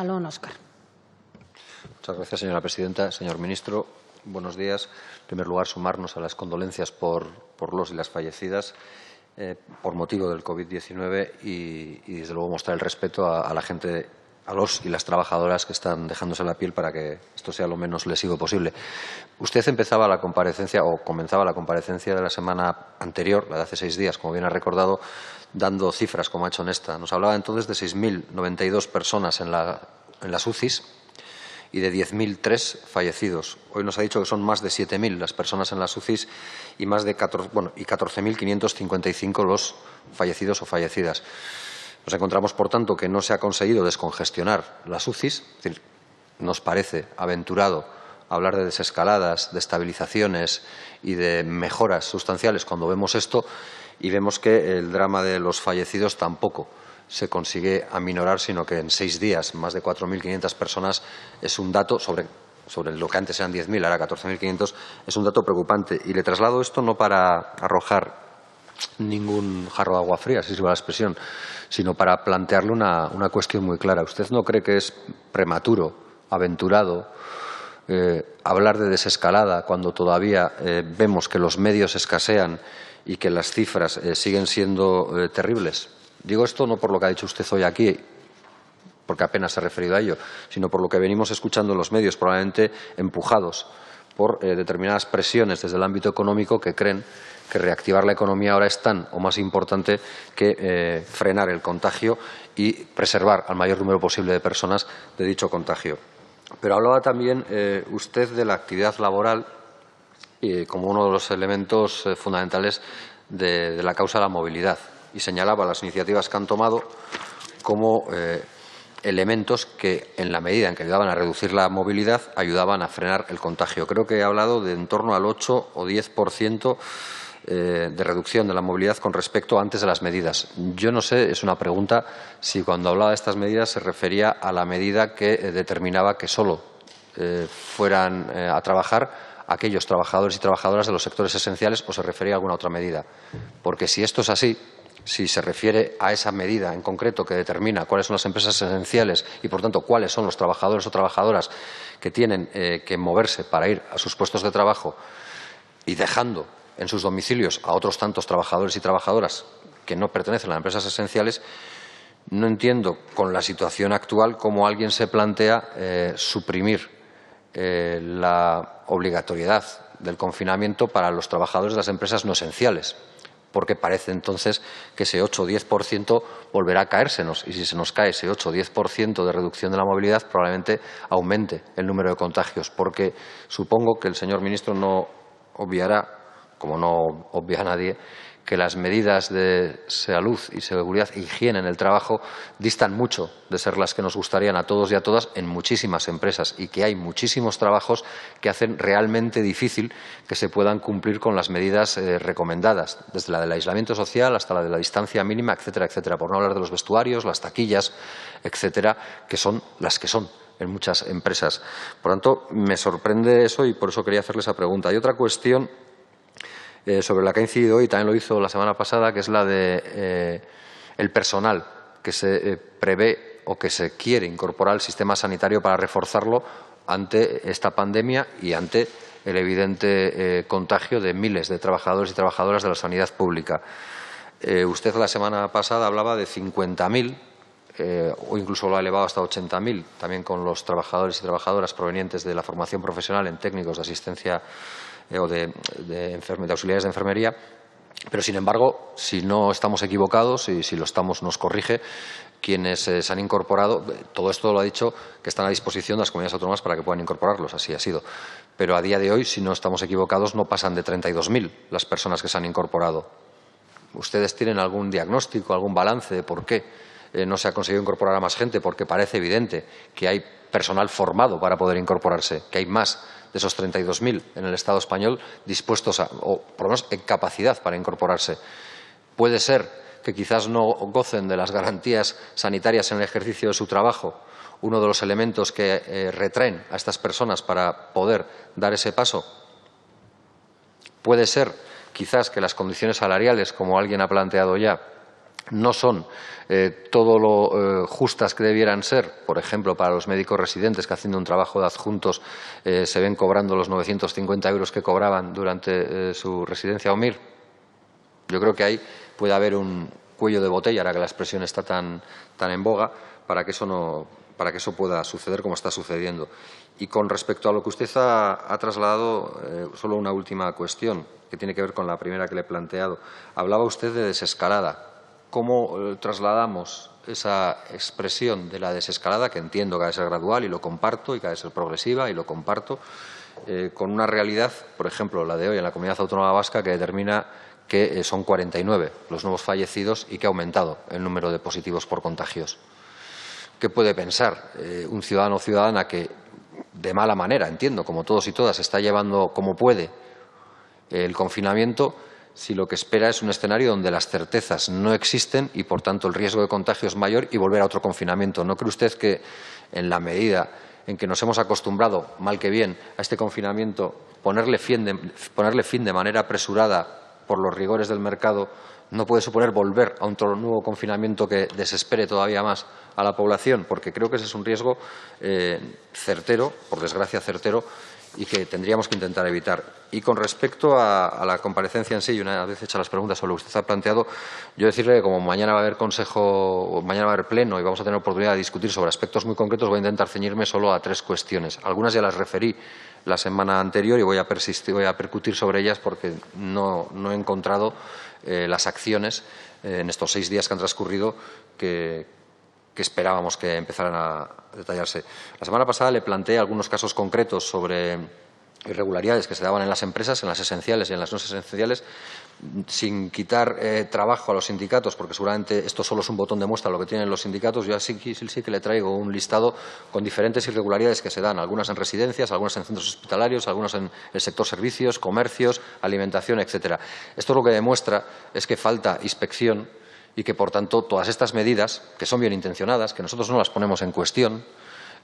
Alón Óscar. Muchas gracias, señora presidenta. Señor ministro, buenos días. En primer lugar, sumarnos a las condolencias por los y las fallecidas por motivo del COVID-19 y, desde luego, mostrar el respeto a la gente, a los y las trabajadoras que están dejándose la piel para que esto sea lo menos lesivo posible. Usted empezaba la comparecencia o comenzaba la comparecencia de la semana anterior, la de hace 6 días, como bien ha recordado, dando cifras como ha hecho en esta. Nos hablaba entonces de 6.092 personas en las UCIs y de 10.003 fallecidos. Hoy nos ha dicho que son más de 7.000 las personas en las UCIs y más de 14.555 los fallecidos o fallecidas. Nos encontramos, por tanto, que no se ha conseguido descongestionar las UCIs. Es decir, nos parece aventurado hablar de desescaladas, de estabilizaciones y de mejoras sustanciales cuando vemos esto y vemos que el drama de los fallecidos tampoco se consigue aminorar, sino que en 6 días más de 4.500 personas es un dato sobre lo que antes eran 10.000, ahora 14.500, es un dato preocupante. Y le traslado esto no para arrojar ningún jarro de agua fría, si sirve la expresión, sino para plantearle una cuestión muy clara. ¿Usted no cree que es prematuro, aventurado, hablar de desescalada cuando todavía vemos que los medios escasean y que las cifras siguen siendo terribles? Digo esto no por lo que ha dicho usted hoy aquí, porque apenas se ha referido a ello, sino por lo que venimos escuchando en los medios, probablemente empujados por determinadas presiones desde el ámbito económico que creen que reactivar la economía ahora es tan o más importante que frenar el contagio y preservar al mayor número posible de personas de dicho contagio. Pero hablaba también usted de la actividad laboral como uno de los elementos fundamentales de la causa de la movilidad y señalaba las iniciativas que han tomado como elementos que, en la medida en que ayudaban a reducir la movilidad, ayudaban a frenar el contagio. Creo que he hablado de en torno al 8 o 10% de reducción de la movilidad con respecto a antes de las medidas. Yo no sé, es una pregunta, si cuando hablaba de estas medidas se refería a la medida que determinaba que solo fueran a trabajar aquellos trabajadores y trabajadoras de los sectores esenciales o se refería a alguna otra medida. Porque si esto es así, si se refiere a esa medida en concreto que determina cuáles son las empresas esenciales y, por tanto, cuáles son los trabajadores o trabajadoras que tienen que moverse para ir a sus puestos de trabajo y dejando en sus domicilios a otros tantos trabajadores y trabajadoras que no pertenecen a las empresas esenciales, no entiendo con la situación actual cómo alguien se plantea suprimir la obligatoriedad del confinamiento para los trabajadores de las empresas no esenciales, porque parece entonces que ese 8 o 10% volverá a caérsenos y si se nos cae ese 8 o 10% de reducción de la movilidad probablemente aumente el número de contagios, porque supongo que el señor ministro no obviará, como no obvia a nadie, que las medidas de salud y seguridad e higiene en el trabajo distan mucho de ser las que nos gustarían a todos y a todas en muchísimas empresas y que hay muchísimos trabajos que hacen realmente difícil que se puedan cumplir con las medidas recomendadas, desde la del aislamiento social hasta la de la distancia mínima, etcétera, etcétera, por no hablar de los vestuarios, las taquillas, etcétera, que son las que son en muchas empresas. Por tanto, me sorprende eso y por eso quería hacerle esa pregunta. Hay otra cuestión sobre la que ha incidido hoy, también lo hizo la semana pasada, que es la de el personal que se prevé o que se quiere incorporar al sistema sanitario para reforzarlo ante esta pandemia y ante el evidente contagio de miles de trabajadores y trabajadoras de la sanidad pública. Usted la semana pasada hablaba de 50.000 o incluso lo ha elevado hasta 80.000, también con los trabajadores y trabajadoras provenientes de la formación profesional en técnicos de asistencia o de auxiliares de enfermería. Pero, sin embargo, si no estamos equivocados y si lo estamos, nos corrige, quienes se han incorporado, todo esto lo ha dicho que están a disposición de las comunidades autónomas para que puedan incorporarlos, así ha sido. Pero a día de hoy, si no estamos equivocados, no pasan de 32.000 las personas que se han incorporado. ¿Ustedes tienen algún diagnóstico, algún balance de por qué no se ha conseguido incorporar a más gente? Porque parece evidente que hay personal formado para poder incorporarse, que hay más de esos 32.000 en el Estado español dispuestos o por lo menos en capacidad para incorporarse. Puede ser que quizás no gocen de las garantías sanitarias en el ejercicio de su trabajo, uno de los elementos que retraen a estas personas para poder dar ese paso. Puede ser quizás que las condiciones salariales, como alguien ha planteado ya, no son todo lo justas que debieran ser, por ejemplo, para los médicos residentes que haciendo un trabajo de adjuntos se ven cobrando los 950 euros que cobraban durante su residencia OMIR. Yo creo que ahí puede haber un cuello de botella, ahora que la expresión está tan en boga, para que eso pueda suceder como está sucediendo. Y con respecto a lo que usted ha trasladado, solo una última cuestión que tiene que ver con la primera que le he planteado. Hablaba usted de desescalada. ¿Cómo trasladamos esa expresión de la desescalada, que entiendo que ha de ser gradual y lo comparto, y que ha de ser progresiva y lo comparto, con una realidad, por ejemplo, la de hoy en la Comunidad Autónoma Vasca, que determina que son 49 los nuevos fallecidos y que ha aumentado el número de positivos por contagios? ¿Qué puede pensar un ciudadano o ciudadana que, de mala manera, entiendo, como todos y todas, está llevando como puede el confinamiento, si lo que espera es un escenario donde las certezas no existen y, por tanto, el riesgo de contagio es mayor y volver a otro confinamiento? ¿No cree usted que, en la medida en que nos hemos acostumbrado, mal que bien, a este confinamiento, ponerle fin de manera apresurada por los rigores del mercado, no puede suponer volver a otro nuevo confinamiento que desespere todavía más a la población? Porque creo que ese es un riesgo certero, por desgracia certero, y que tendríamos que intentar evitar. Y con respecto a la comparecencia en sí, y una vez hechas las preguntas sobre lo que usted ha planteado, yo decirle que como mañana va a haber consejo, mañana va a haber pleno y vamos a tener oportunidad de discutir sobre aspectos muy concretos, voy a intentar ceñirme solo a 3 cuestiones. Algunas ya las referí la semana anterior y voy a percutir sobre ellas porque no he encontrado las acciones en estos 6 días que han transcurrido que esperábamos que empezaran a detallarse. La semana pasada le planteé algunos casos concretos sobre irregularidades que se daban en las empresas, en las esenciales y en las no esenciales, sin quitar trabajo a los sindicatos, porque seguramente esto solo es un botón de muestra de lo que tienen los sindicatos. Yo sí que le traigo un listado con diferentes irregularidades que se dan, algunas en residencias, algunas en centros hospitalarios, algunas en el sector servicios, comercios, alimentación, etcétera. Esto lo que demuestra es que falta inspección y que, por tanto, todas estas medidas, que son bien intencionadas, que nosotros no las ponemos en cuestión,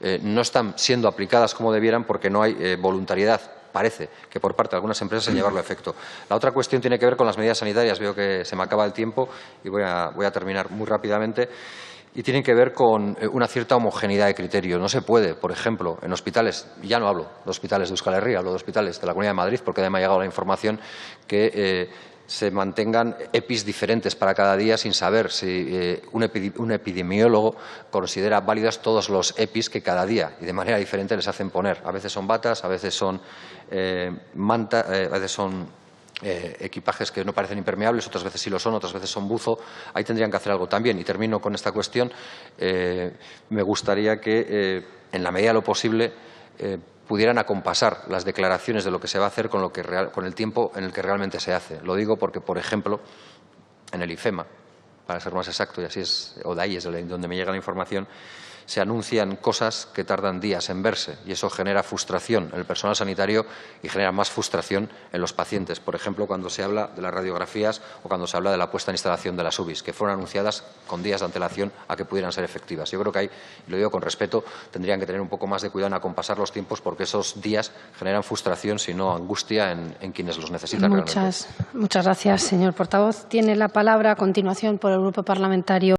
no están siendo aplicadas como debieran porque no hay voluntariedad, parece, que por parte de algunas empresas en llevarlo a efecto. La otra cuestión tiene que ver con las medidas sanitarias. Veo que se me acaba el tiempo y voy a terminar muy rápidamente. Y tienen que ver con una cierta homogeneidad de criterio. No se puede, por ejemplo, en hospitales, y ya no hablo de hospitales de Euskal Herria, hablo de hospitales de la Comunidad de Madrid, porque además me ha llegado la información que se mantengan EPIs diferentes para cada día sin saber si un epidemiólogo considera válidas todos los EPIs que cada día y de manera diferente les hacen poner. A veces son batas, a veces son mantas, a veces son equipajes que no parecen impermeables, otras veces sí lo son, otras veces son buzo. Ahí tendrían que hacer algo también. Y termino con esta cuestión. Me gustaría que, en la medida de lo posible, pudieran acompasar las declaraciones de lo que se va a hacer con el tiempo en el que realmente se hace. Lo digo porque, por ejemplo, en el IFEMA, para ser más exacto, y así es, o de ahí es donde me llega la información, se anuncian cosas que tardan días en verse y eso genera frustración en el personal sanitario y genera más frustración en los pacientes. Por ejemplo, cuando se habla de las radiografías o cuando se habla de la puesta en instalación de las UBIs, que fueron anunciadas con días de antelación a que pudieran ser efectivas. Yo creo que ahí, y lo digo con respeto, tendrían que tener un poco más de cuidado en acompasar los tiempos porque esos días generan frustración, si no angustia, en quienes los necesitan realmente. Muchas gracias, señor portavoz. Tiene la palabra a continuación por el Grupo Parlamentario